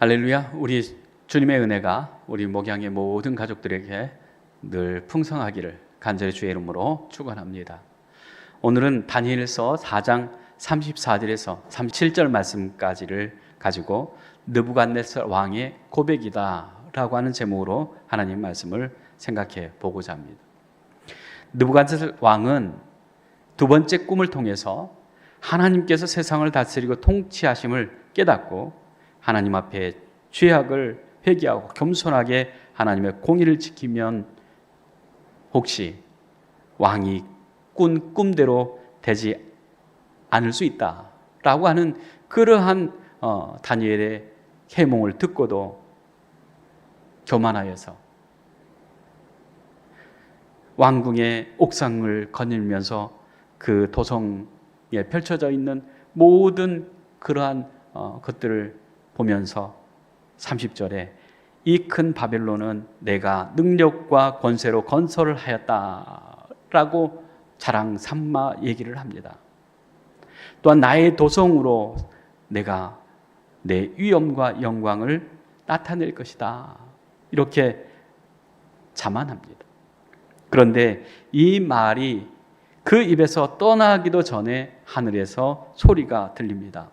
할렐루야. 우리 주님의 은혜가 우리 목양의 모든 가족들에게 늘 풍성하기를 간절히 주의 이름으로 축원합니다. 오늘은 다니엘서 4장 34절에서 37절 말씀까지를 가지고 느부갓네살 왕의 고백이다 라고 하는 제목으로 하나님 말씀을 생각해 보고자 합니다. 느부갓네살 왕은 두 번째 꿈을 통해서 하나님께서 세상을 다스리고 통치하심을 깨닫고 하나님 앞에 죄악을 회개하고 겸손하게 하나님의 공의를 지키면 혹시 왕이 꾼 꿈대로 되지 않을 수 있다라고 하는 그러한 다니엘의 해몽을 듣고도 교만하여서 왕궁의 옥상을 거닐면서 그 도성에 펼쳐져 있는 모든 그러한 것들을 보면서 30절에 이 큰 바벨론은 내가 능력과 권세로 건설을 하였다라고 자랑 삼아 얘기를 합니다. 또한 나의 도성으로 내가 내 위엄과 영광을 나타낼 것이다 이렇게 자만합니다. 그런데 이 말이 그 입에서 떠나기도 전에 하늘에서 소리가 들립니다.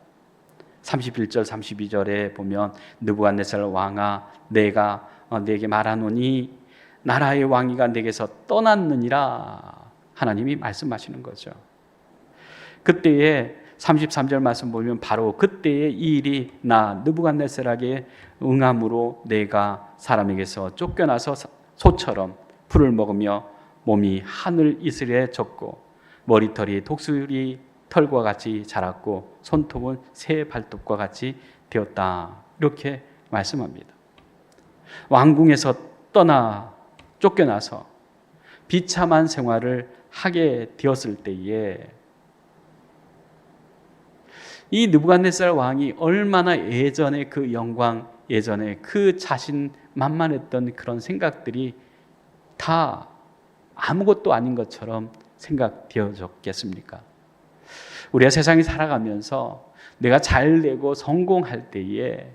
31절 32절에 보면 느부갓네살 왕아 내가 네게 말하노니 나라의 왕위가 네게서 떠났느니라 하나님이 말씀하시는 거죠. 그때에 33절 말씀 보면 바로 그때의 이 일이 나 느부갓네살에게 응함으로 내가 사람에게서 쫓겨나서 소처럼 풀을 먹으며 몸이 하늘 이슬에 젖고 머리털이 독수리 털과 같이 자랐고 손톱은 새 발톱과 같이 되었다 이렇게 말씀합니다. 왕궁에서 떠나 쫓겨나서 비참한 생활을 하게 되었을 때에 이 느부갓네살 왕이 얼마나 예전에 그 영광, 예전에 그 자신만만했던 그런 생각들이 다 아무것도 아닌 것처럼 생각되어졌겠습니까? 우리가 세상에 살아가면서 내가 잘 되고 성공할 때에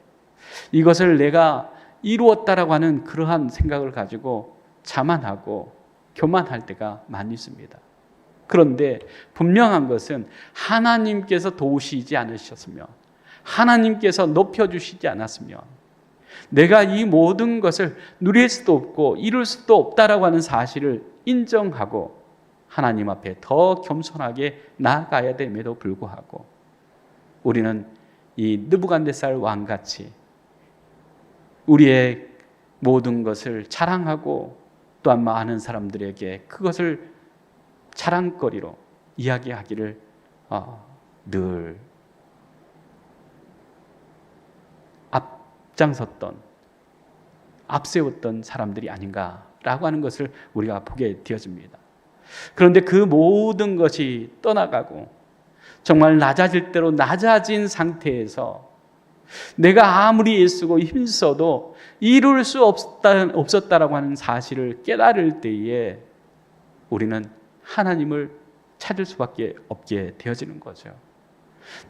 이것을 내가 이루었다라고 하는 그러한 생각을 가지고 자만하고 교만할 때가 많이 있습니다. 그런데 분명한 것은 하나님께서 도우시지 않으셨으면, 하나님께서 높여주시지 않았으면 내가 이 모든 것을 누릴 수도 없고 이룰 수도 없다라고 하는 사실을 인정하고 하나님 앞에 더 겸손하게 나아가야 됨에도 불구하고 우리는 이 느부갓네살 왕같이 우리의 모든 것을 자랑하고 또한 많은 사람들에게 그것을 자랑거리로 이야기하기를 늘 앞장섰던, 앞세웠던 사람들이 아닌가라고 하는 것을 우리가 보게 되어집니다. 그런데 그 모든 것이 떠나가고 정말 낮아질 대로 낮아진 상태에서 내가 아무리 애쓰고 힘써도 이룰 수 없었다라고 하는 사실을 깨달을 때에 우리는 하나님을 찾을 수밖에 없게 되어지는 거죠.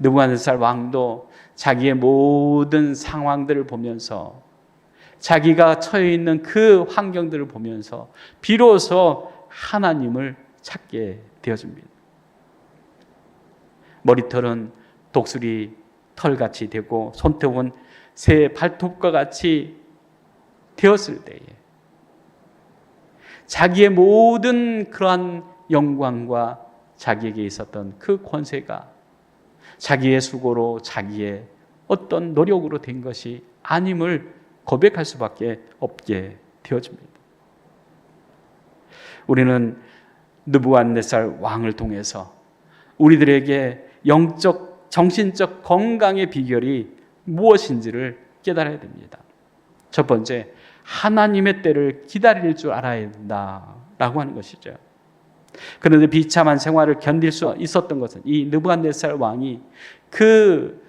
느부갓네살 왕도 자기의 모든 상황들을 보면서 자기가 처해 있는 그 환경들을 보면서 비로소 하나님을 찾게 되어집니다. 머리털은 독수리 털같이 되고 손톱은 새 발톱과 같이 되었을 때에 자기의 모든 그러한 영광과 자기에게 있었던 그 권세가 자기의 수고로 자기의 어떤 노력으로 된 것이 아님을 고백할 수밖에 없게 되어집니다. 우리는 느부갓네살 왕을 통해서 우리들에게 영적, 정신적 건강의 비결이 무엇인지를 깨달아야 됩니다. 첫 번째, 하나님의 때를 기다릴 줄 알아야 된다라고 하는 것이죠. 그런데 비참한 생활을 견딜 수 있었던 것은 이 느부갓네살 왕이 그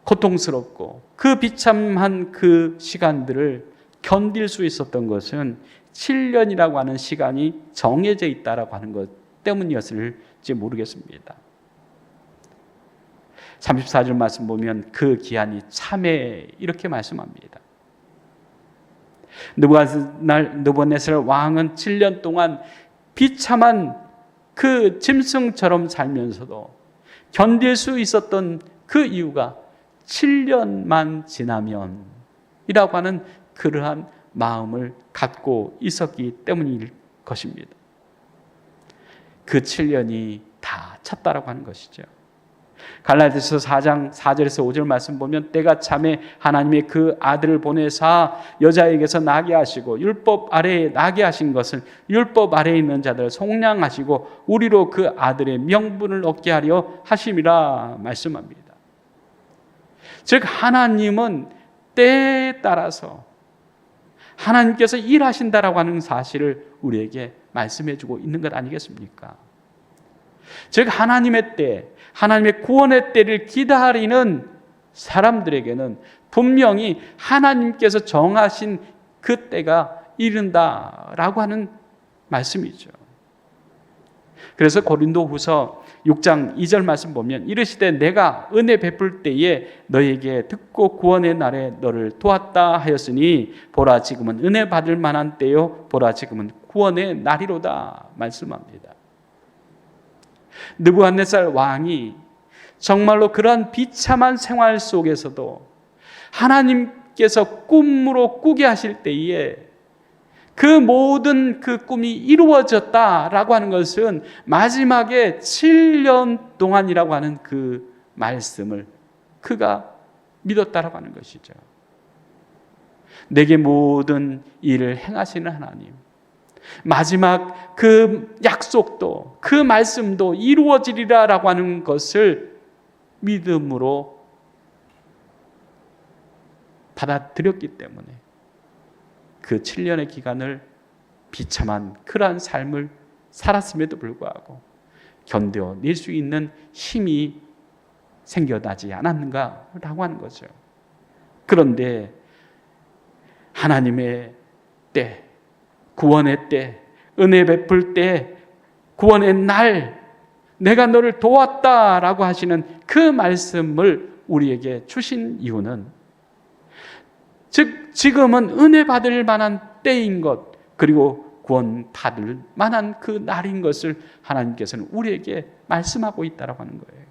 고통스럽고 그 비참한 그 시간들을 견딜 수 있었던 것은 7년이라고 하는 시간이 정해져 있다라고 하는 것 때문이었을지 모르겠습니다. 34절 말씀 보면 그 기한이 참회 이렇게 말씀합니다. 느부갓네살 왕은 7년 동안 비참한 그 짐승처럼 살면서도 견딜 수 있었던 그 이유가 7년만 지나면 이라고 하는 그러한 마음을 갖고 있었기 때문일 것입니다. 그 7년이 다 찼다라고 하는 것이죠. 갈라디아서 4장 4절에서 5절 말씀 보면 때가 참에 하나님의 그 아들을 보내사 여자에게서 나게 하시고 율법 아래에 나게 하신 것은 율법 아래에 있는 자들을 속량하시고 우리로 그 아들의 명분을 얻게 하려 하심이라 말씀합니다. 즉 하나님은 때에 따라서 하나님께서 일하신다라고 하는 사실을 우리에게 말씀해 주고 있는 것 아니겠습니까? 즉 하나님의 때, 하나님의 구원의 때를 기다리는 사람들에게는 분명히 하나님께서 정하신 그 때가 이른다라고 하는 말씀이죠. 그래서 고린도후서 6장 2절 말씀 보면 이르시되 내가 은혜 베풀 때에 너에게 듣고 구원의 날에 너를 도왔다 하였으니 보라 지금은 은혜 받을 만한 때요 보라 지금은 구원의 날이로다 말씀합니다. 느부갓네살 왕이 정말로 그러한 비참한 생활 속에서도 하나님께서 꿈으로 꾸게 하실 때에 그 모든 그 꿈이 이루어졌다라고 하는 것은 마지막에 7년 동안이라고 하는 그 말씀을 그가 믿었다라고 하는 것이죠. 내게 모든 일을 행하시는 하나님, 마지막 그 약속도 그 말씀도 이루어지리라라고 하는 것을 믿음으로 받아들였기 때문에 그 7년의 기간을 비참한 그러한 삶을 살았음에도 불구하고 견뎌낼 수 있는 힘이 생겨나지 않았는가라고 하는 거죠. 그런데 하나님의 때, 구원의 때, 은혜 베풀 때, 구원의 날, 내가 너를 도왔다라고 하시는 그 말씀을 우리에게 주신 이유는 즉 지금은 은혜 받을 만한 때인 것, 그리고 구원 받을 만한 그 날인 것을 하나님께서는 우리에게 말씀하고 있다라고 하는 거예요.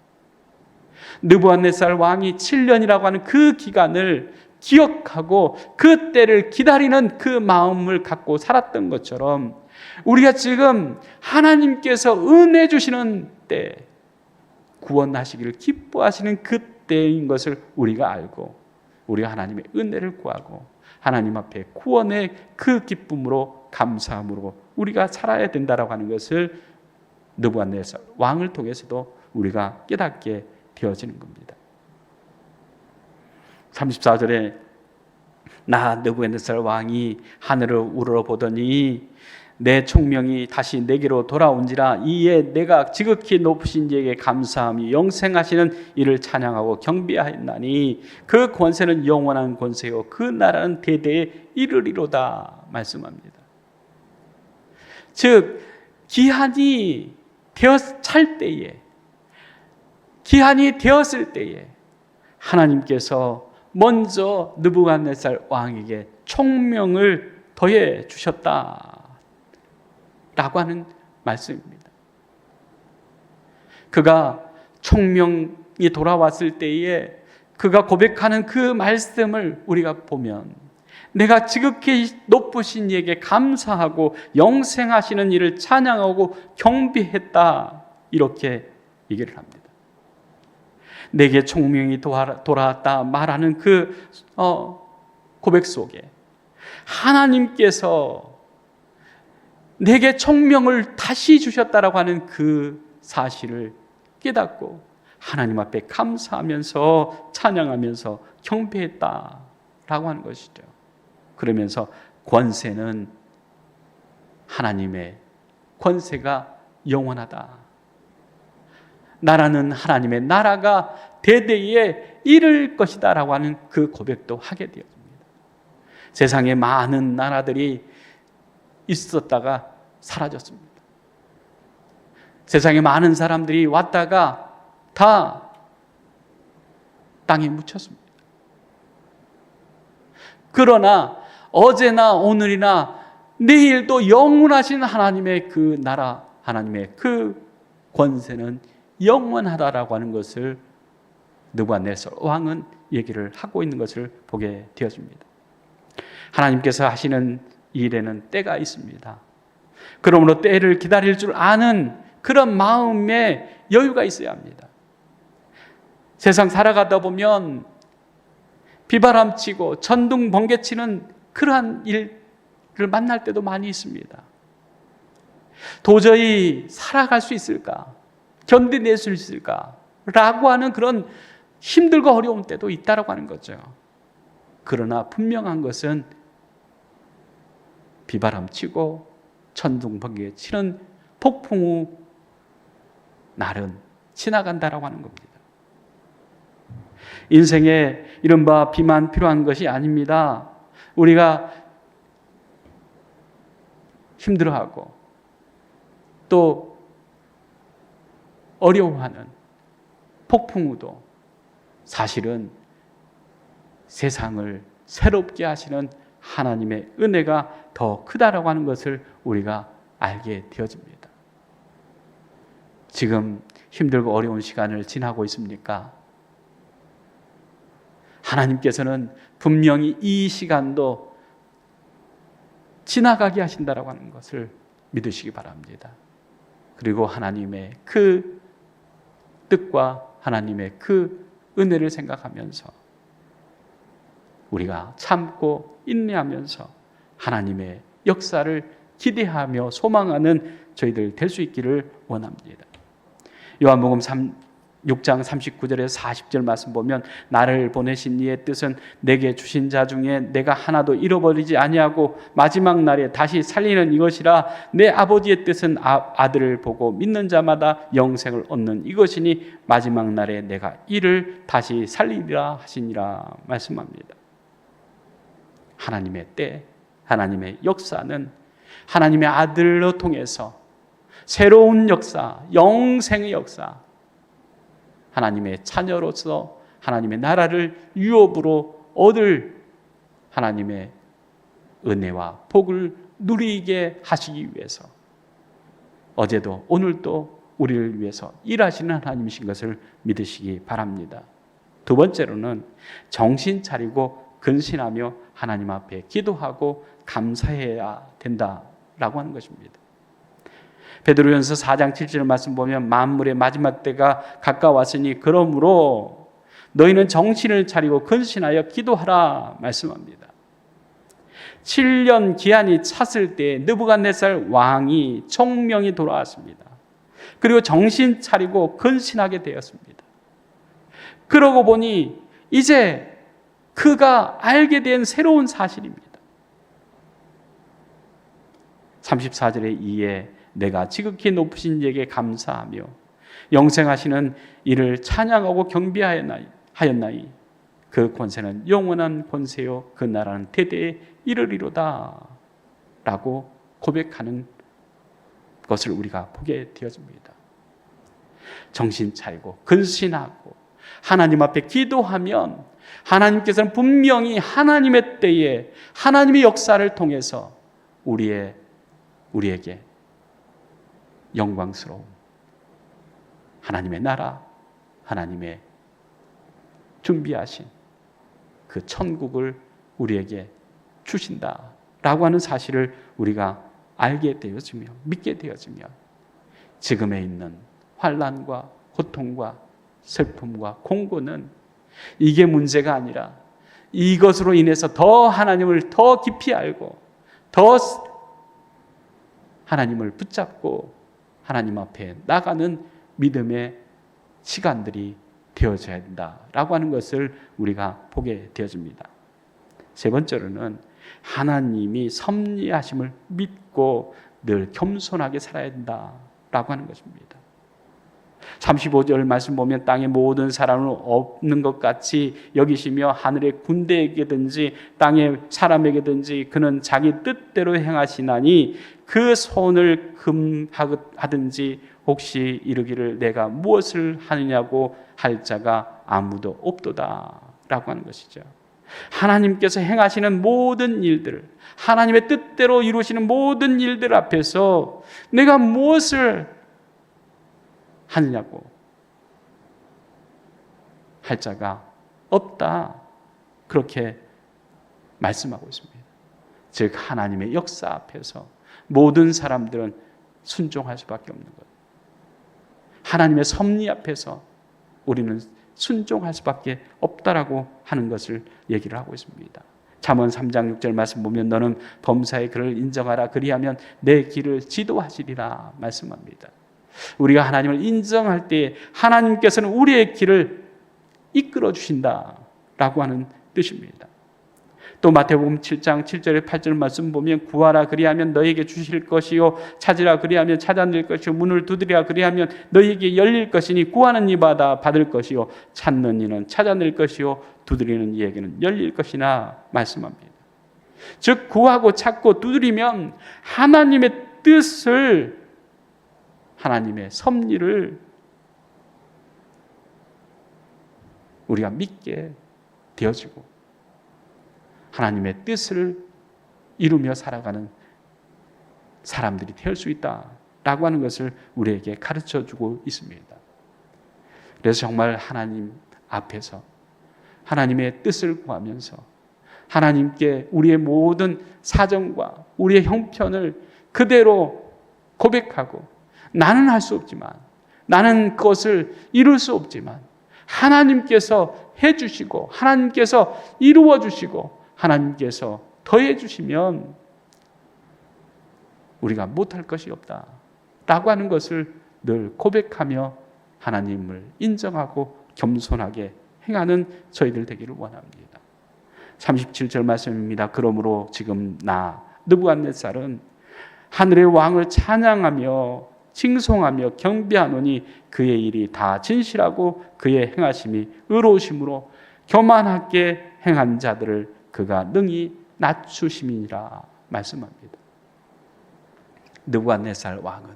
느부갓네살 왕이 7년이라고 하는 그 기간을 기억하고 그 때를 기다리는 그 마음을 갖고 살았던 것처럼 우리가 지금 하나님께서 은혜 주시는 때, 구원하시기를 기뻐하시는 그 때인 것을 우리가 알고 우리가 하나님의 은혜를 구하고 하나님 앞에 구원의 그 기쁨으로 감사함으로 우리가 살아야 된다라고 하는 것을 느부갓네살 왕을 통해서도 우리가 깨닫게 되어지는 겁니다. 34절에 나 느부갓네살 왕이 하늘을 우러러보더니 내 총명이 다시 내게로 돌아온지라 이에 내가 지극히 높으신 이에게 감사함이 영생하시는 이를 찬양하고 경배하였나니 그 권세는 영원한 권세요 그 나라는 대대에 이르리로다 말씀합니다. 즉 기한이 찰 때에, 기한이 되었을 때에 하나님께서 먼저 느부갓네살 왕에게 총명을 더해 주셨다 라고 하는 말씀입니다. 그가 총명이 돌아왔을 때에 그가 고백하는 그 말씀을 우리가 보면 내가 지극히 높으신 이에게 감사하고 영생하시는 이를 찬양하고 경배했다 이렇게 얘기를 합니다. 내게 총명이 돌아왔다 말하는 그 고백 속에 하나님께서 내게 총명을 다시 주셨다라고 하는 그 사실을 깨닫고 하나님 앞에 감사하면서 찬양하면서 경배했다라고 하는 것이죠. 그러면서 권세는 하나님의 권세가 영원하다. 나라는 하나님의 나라가 대대에 이를 것이다 라고 하는 그 고백도 하게 되었습니다. 세상에 많은 나라들이 있었다가 사라졌습니다. 세상에 많은 사람들이 왔다가 다 땅에 묻혔습니다. 그러나 어제나 오늘이나 내일도 영원하신 하나님의 그 나라, 하나님의 그 권세는 영원하다라고 하는 것을 느부갓네살 왕은 얘기를 하고 있는 것을 보게 되어집니다. 하나님께서 하시는 일에는 때가 있습니다. 그러므로 때를 기다릴 줄 아는 그런 마음의 여유가 있어야 합니다. 세상 살아가다 보면 비바람치고 천둥 번개치는 그러한 일을 만날 때도 많이 있습니다. 도저히 살아갈 수 있을까? 견뎌낼 수 있을까? 라고 하는 그런 힘들고 어려운 때도 있다라고 하는 거죠. 그러나 분명한 것은 비바람치고 천둥 번개 치는 폭풍 후 날은 지나간다라고 하는 겁니다. 인생에 이른바 비만 필요한 것이 아닙니다. 우리가 힘들어하고 또 어려워하는 폭풍 후도 사실은 세상을 새롭게 하시는 하나님의 은혜가 더 크다라고 하는 것을 우리가 알게 되어집니다. 지금 힘들고 어려운 시간을 지나고 있습니까? 하나님께서는 분명히 이 시간도 지나가게 하신다라고 하는 것을 믿으시기 바랍니다. 그리고 하나님의 그 뜻과 하나님의 그 은혜를 생각하면서 우리가 참고 인내하면서 하나님의 역사를 기대하며 소망하는 저희들 될 수 있기를 원합니다. 요한복음 6장 39절에서 40절 말씀 보면 나를 보내신 이의 뜻은 내게 주신 자 중에 내가 하나도 잃어버리지 아니하고 마지막 날에 다시 살리는 이것이라. 내 아버지의 뜻은 아들을 보고 믿는 자마다 영생을 얻는 이것이니 마지막 날에 내가 이를 다시 살리리라 하시니라 말씀합니다. 하나님의 때, 하나님의 역사는 하나님의 아들로 통해서 새로운 역사, 영생의 역사, 하나님의 자녀로서 하나님의 나라를 유업으로 얻을 하나님의 은혜와 복을 누리게 하시기 위해서 어제도 오늘도 우리를 위해서 일하시는 하나님이신 것을 믿으시기 바랍니다. 두 번째로는 정신 차리고 근신하며 하나님 앞에 기도하고 감사해야 된다라고 하는 것입니다. 베드로전서 4장 7절 말씀 보면 만물의 마지막 때가 가까웠으니 그러므로 너희는 정신을 차리고 근신하여 기도하라 말씀합니다. 7년 기한이 찼을 때 느부갓네살 왕이 총명이 돌아왔습니다. 그리고 정신 차리고 근신하게 되었습니다. 그러고 보니 이제 그가 알게 된 새로운 사실입니다. 34절에 이에 내가 지극히 높으신 이에게 감사하며 영생하시는 이를 찬양하고 경배하였나이. 그 권세는 영원한 권세요 그 나라는 대대에 이르리로다 라고 고백하는 것을 우리가 보게 되어집니다. 정신 차리고 근신하고 하나님 앞에 기도하면 하나님께서는 분명히 하나님의 때에 하나님의 역사를 통해서 우리에게 영광스러운 하나님의 나라, 하나님의 준비하신 그 천국을 우리에게 주신다라고 하는 사실을 우리가 알게 되어지며 믿게 되어지며 지금에 있는 환난과 고통과 슬픔과 공고는 이게 문제가 아니라 이것으로 인해서 더 하나님을 더 깊이 알고 더 하나님을 붙잡고 하나님 앞에 나가는 믿음의 시간들이 되어져야 된다라고 하는 것을 우리가 보게 되어집니다. 세 번째로는 하나님이 섭리하심을 믿고 늘 겸손하게 살아야 된다라고 하는 것입니다. 35절 말씀 보면 땅의 모든 사람은 없는 것 같이 여기시며 하늘의 군대에게든지 땅의 사람에게든지 그는 자기 뜻대로 행하시나니 그 손을 금하든지 혹시 이르기를 내가 무엇을 하느냐고 할 자가 아무도 없도다 라고 하는 것이죠. 하나님께서 행하시는 모든 일들, 하나님의 뜻대로 이루시는 모든 일들 앞에서 내가 무엇을 하느냐고 할 자가 없다, 그렇게 말씀하고 있습니다. 즉 하나님의 역사 앞에서 모든 사람들은 순종할 수밖에 없는 것. 하나님의 섭리 앞에서 우리는 순종할 수밖에 없다라고 하는 것을 얘기를 하고 있습니다. 잠언 3장 6절 말씀 보면 너는 범사의 그를 인정하라 그리하면 내 길을 지도하시리라 말씀합니다. 우리가 하나님을 인정할 때 하나님께서는 우리의 길을 이끌어 주신다라고 하는 뜻입니다. 또 마태복음 7장 7절에 8절 말씀 보면 구하라 그리하면 너에게 주실 것이요 찾으라 그리하면 찾아낼 것이요 문을 두드리라 그리하면 너에게 열릴 것이니 구하는 이마다 받을 것이요 찾는 이는 찾아낼 것이요 두드리는 이에게는 열릴 것이나 말씀합니다. 즉 구하고 찾고 두드리면 하나님의 뜻을, 하나님의 섭리를 우리가 믿게 되어지고 하나님의 뜻을 이루며 살아가는 사람들이 될 수 있다라고 하는 것을 우리에게 가르쳐주고 있습니다. 그래서 정말 하나님 앞에서 하나님의 뜻을 구하면서 하나님께 우리의 모든 사정과 우리의 형편을 그대로 고백하고 나는 할 수 없지만, 나는 그것을 이룰 수 없지만 하나님께서 해주시고 하나님께서 이루어주시고 하나님께서 더해주시면 우리가 못할 것이 없다라고 하는 것을 늘 고백하며 하나님을 인정하고 겸손하게 행하는 저희들 되기를 원합니다. 37절 말씀입니다. 그러므로 지금 나 느부갓네살은 하늘의 왕을 찬양하며 칭송하며 경배하노니 그의 일이 다 진실하고 그의 행하심이 의로우심으로 교만하게 행한 자들을 그가 능히 낮추심이니라 말씀합니다. 느부갓네살 왕은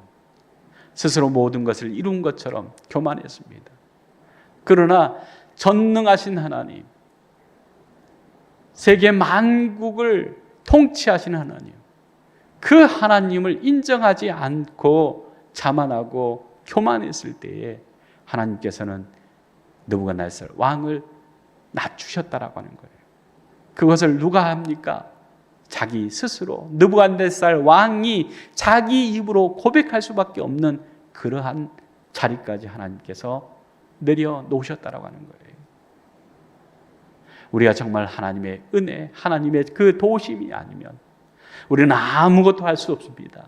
스스로 모든 것을 이룬 것처럼 교만했습니다. 그러나 전능하신 하나님, 세계 만국을 통치하시는 하나님, 그 하나님을 인정하지 않고 자만하고 교만했을 때에 하나님께서는 느부갓네살 왕을 낮추셨다라고 하는 거예요. 그것을 누가 합니까? 자기 스스로 느부갓네살 왕이 자기 입으로 고백할 수밖에 없는 그러한 자리까지 하나님께서 내려놓으셨다라고 하는 거예요. 우리가 정말 하나님의 은혜, 하나님의 그 도우심이 아니면 우리는 아무것도 할 수 없습니다.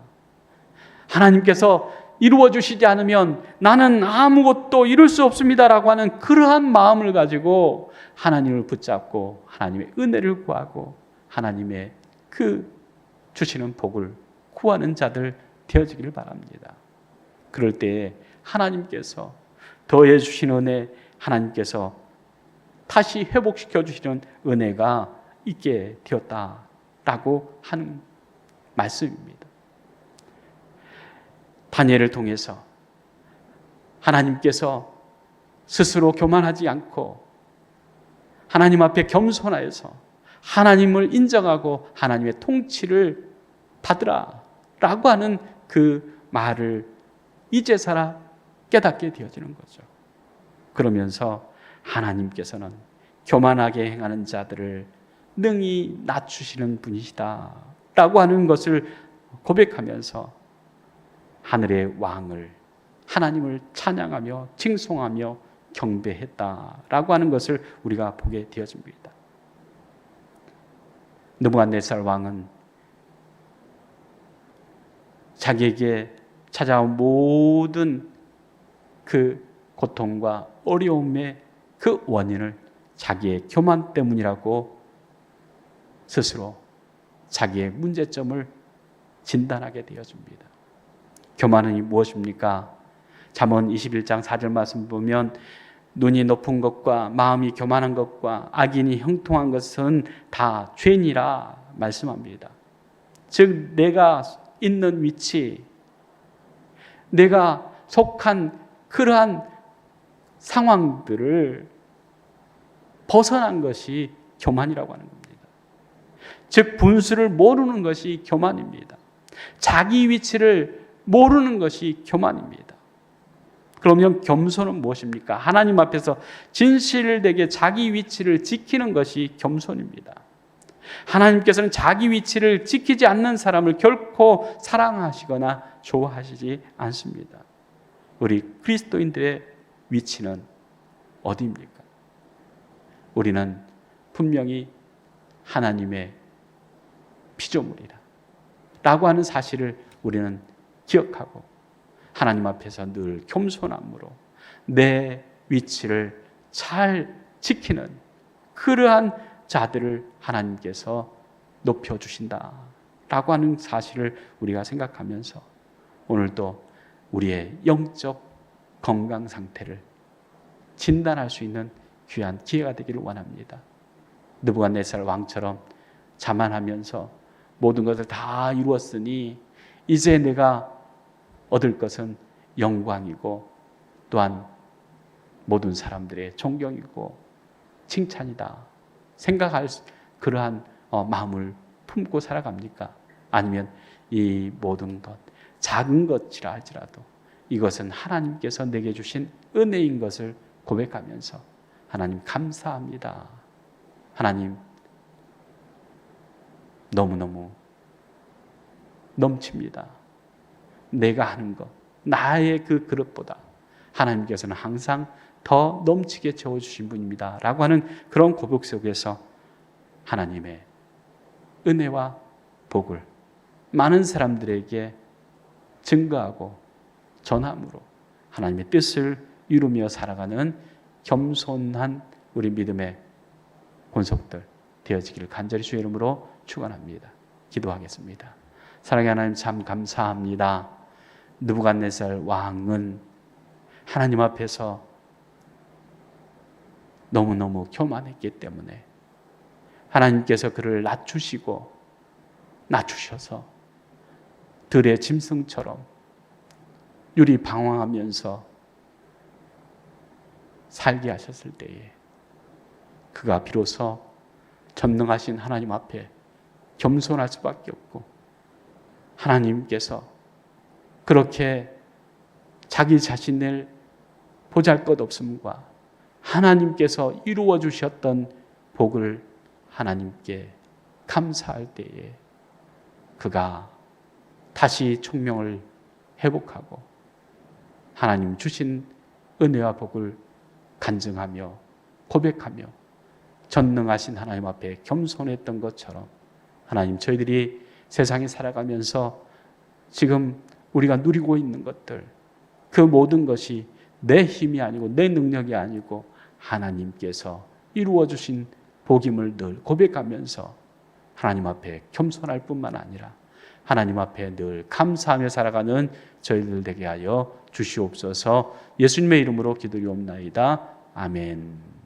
하나님께서 이루어 주시지 않으면 나는 아무것도 이룰 수 없습니다라고 하는 그러한 마음을 가지고 하나님을 붙잡고 하나님의 은혜를 구하고 하나님의 그 주시는 복을 구하는 자들 되어지기를 바랍니다. 그럴 때에 하나님께서 더해 주신 은혜, 하나님께서 다시 회복시켜 주시는 은혜가 있게 되었다라고 하는 말씀입니다. 다니엘을 통해서 하나님께서 스스로 교만하지 않고 하나님 앞에 겸손하여서 하나님을 인정하고 하나님의 통치를 받으라 라고 하는 그 말을 이제서야 깨닫게 되어지는 거죠. 그러면서 하나님께서는 교만하게 행하는 자들을 능히 낮추시는 분이시다 라고 하는 것을 고백하면서 하늘의 왕을, 하나님을 찬양하며 칭송하며 경배했다라고 하는 것을 우리가 보게 되어집니다. 느부갓네살 왕은 자기에게 찾아온 모든 그 고통과 어려움의 그 원인을 자기의 교만 때문이라고 스스로 자기의 문제점을 진단하게 되어집니다. 교만은 무엇입니까? 잠언 21장 4절 말씀 보면 눈이 높은 것과 마음이 교만한 것과 악인이 형통한 것은 다 죄니라 말씀합니다. 즉 내가 있는 위치, 내가 속한 그러한 상황들을 벗어난 것이 교만이라고 하는 겁니다. 즉 분수를 모르는 것이 교만입니다. 자기 위치를 모르는 것이 교만입니다. 그러면 겸손은 무엇입니까? 하나님 앞에서 진실되게 자기 위치를 지키는 것이 겸손입니다. 하나님께서는 자기 위치를 지키지 않는 사람을 결코 사랑하시거나 좋아하시지 않습니다. 우리 그리스도인들의 위치는 어디입니까? 우리는 분명히 하나님의 피조물이라 라고 하는 사실을 우리는 기억하고 하나님 앞에서 늘 겸손함으로 내 위치를 잘 지키는 그러한 자들을 하나님께서 높여주신다 라고 하는 사실을 우리가 생각하면서 오늘도 우리의 영적 건강 상태를 진단할 수 있는 귀한 기회가 되기를 원합니다. 느부갓네살 왕처럼 자만하면서 모든 것을 다 이루었으니 이제 내가 얻을 것은 영광이고 또한 모든 사람들의 존경이고 칭찬이다 생각할 그러한 마음을 품고 살아갑니까? 아니면 이 모든 것 작은 것이라 할지라도 이것은 하나님께서 내게 주신 은혜인 것을 고백하면서 하나님 감사합니다. 하나님 너무너무 넘칩니다. 내가 하는 것, 나의 그 그릇보다 하나님께서는 항상 더 넘치게 채워주신 분입니다. 라고 하는 그런 고백 속에서 하나님의 은혜와 복을 많은 사람들에게 증거하고 전함으로 하나님의 뜻을 이루며 살아가는 겸손한 우리 믿음의 권속들 되어지기를 간절히 주의 이름으로 축원합니다. 기도하겠습니다. 사랑의 하나님 참 감사합니다. 느부갓네살 왕은 하나님 앞에서 너무너무 교만했기 때문에 하나님께서 그를 낮추셔서 들의 짐승처럼 유리 방황하면서 살게 하셨을 때에 그가 비로소 전능하신 하나님 앞에 겸손할 수밖에 없고 하나님께서 그렇게 자기 자신을 보잘것없음과 하나님께서 이루어 주셨던 복을 하나님께 감사할 때에 그가 다시 총명을 회복하고 하나님 주신 은혜와 복을 간증하며 고백하며 전능하신 하나님 앞에 겸손했던 것처럼 하나님 저희들이 세상에 살아가면서 지금 우리가 누리고 있는 것들 그 모든 것이 내 힘이 아니고 내 능력이 아니고 하나님께서 이루어 주신 복임을 늘 고백하면서 하나님 앞에 겸손할 뿐만 아니라 하나님 앞에 늘 감사하며 살아가는 저희들 되게 하여 주시옵소서. 예수님의 이름으로 기도리옵나이다. 아멘.